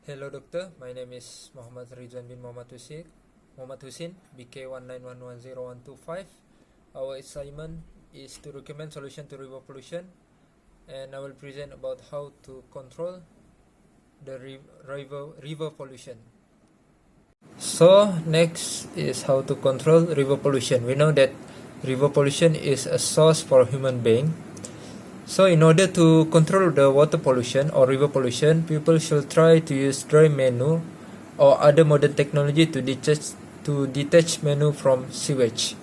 Hello doctor, my name is Muhammad Ridzuan bin Mohd HUSSIN, BK19110125. Our assignment is to recommend solution to river pollution, and I will present about how to control the river pollution. So next is how to control river pollution. We know that river pollution is a source for human being. So in order to control the water pollution or river pollution, people should try to use dry manure or other modern technology to detach manure from sewage.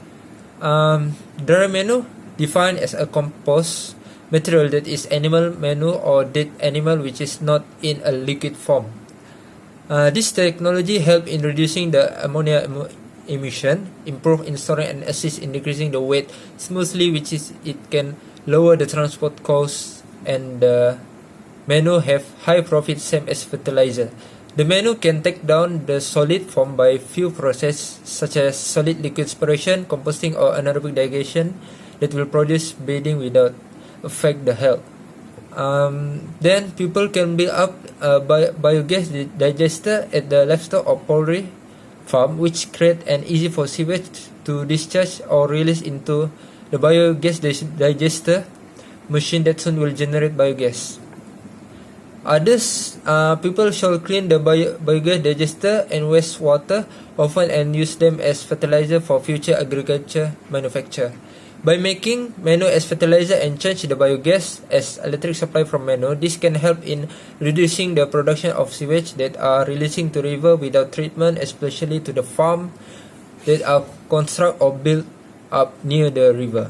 Dry manure defined as a compost material that is animal manure or dead animal which is not in a liquid form. This technology helps in reducing the ammonia emission, improve in storing and assist in decreasing the weight smoothly, which is it can lower the transport costs, and manure have high profit same as fertilizer. The manure can take down the solid form by few processes such as solid liquid separation, composting or anaerobic digestion that will produce bedding without affect the health. Then people can build up a biogas digester at the livestock or poultry farm, which create an easy for sewage to discharge or release into the biogas digester machine that soon will generate biogas. People shall clean the biogas digester and wastewater often and use them as fertilizer for future agriculture manufacture. By making manure as fertilizer and change the biogas as electric supply from manure, this can help in reducing the production of sewage that are releasing to river without treatment, especially to the farm that are construct or built up near the river.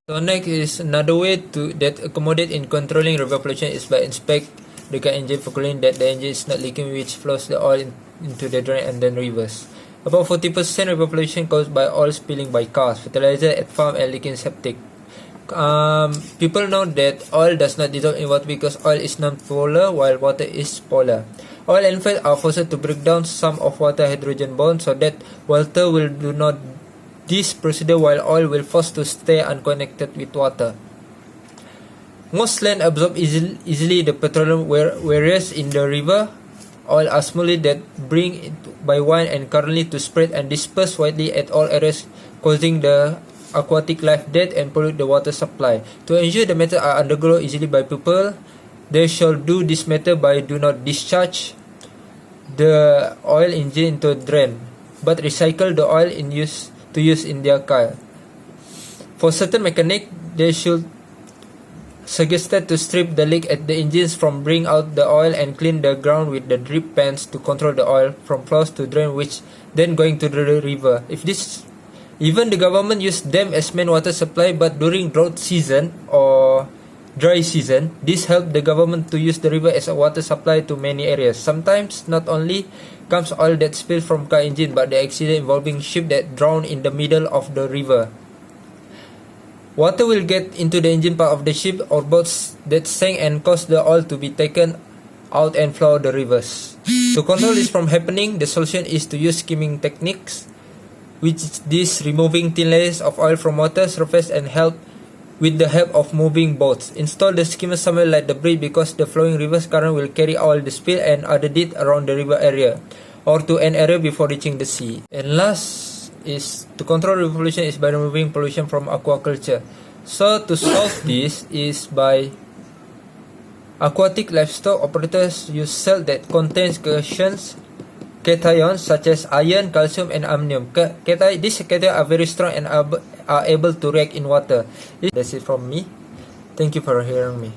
So next is another way that accommodate in controlling river pollution is by inspect the car engine for cleaning that the engine is not leaking, which flows the oil into the drain and then rivers. About 40% river pollution caused by oil spilling by cars, fertilizer at farm and leaking septic. People know that oil does not dissolve in water because oil is non-polar while water is polar. Oil and fat are forced to break down some of water hydrogen bonds so that water will do not this procedure while oil will force to stay unconnected with water. Most land absorb easily the petroleum, whereas in the river, oil are smoothly that bring it by wind and currently to spread and disperse widely at all areas, causing the aquatic life death and pollute the water supply. To ensure the metal are undergo easily by people, they shall do this matter by do not discharge the oil engine into a drain, but recycle the oil to use in their car. For certain mechanic, they should suggested to strip the leak at the engines from bring out the oil and clean the ground with the drip pans to control the oil from flows to drain, which then going to the river. Even the government use them as main water supply, but during drought season or dry season, this help the government to use the river as a water supply to many areas. Sometimes not only comes oil that spills from car engine, but the accident involving ship that drown in the middle of the river. Water will get into the engine part of the ship or boats that sank and cause the oil to be taken out and flow the rivers. To control this from happening, the solution is to use skimming techniques, which is removing thin layers of oil from water surface and help with the help of moving boats. Install the skimmer somewhere like the bridge because the flowing river's current will carry all the spill and other dirt around the river area or to an area before reaching the sea. And last is to control river pollution is by removing pollution from aquaculture. So to solve this is by aquatic livestock operators use cells that contains cations such as iron, calcium and ammonium. These cations are very strong and are able to react in water. That's it from me. Thank you for hearing me.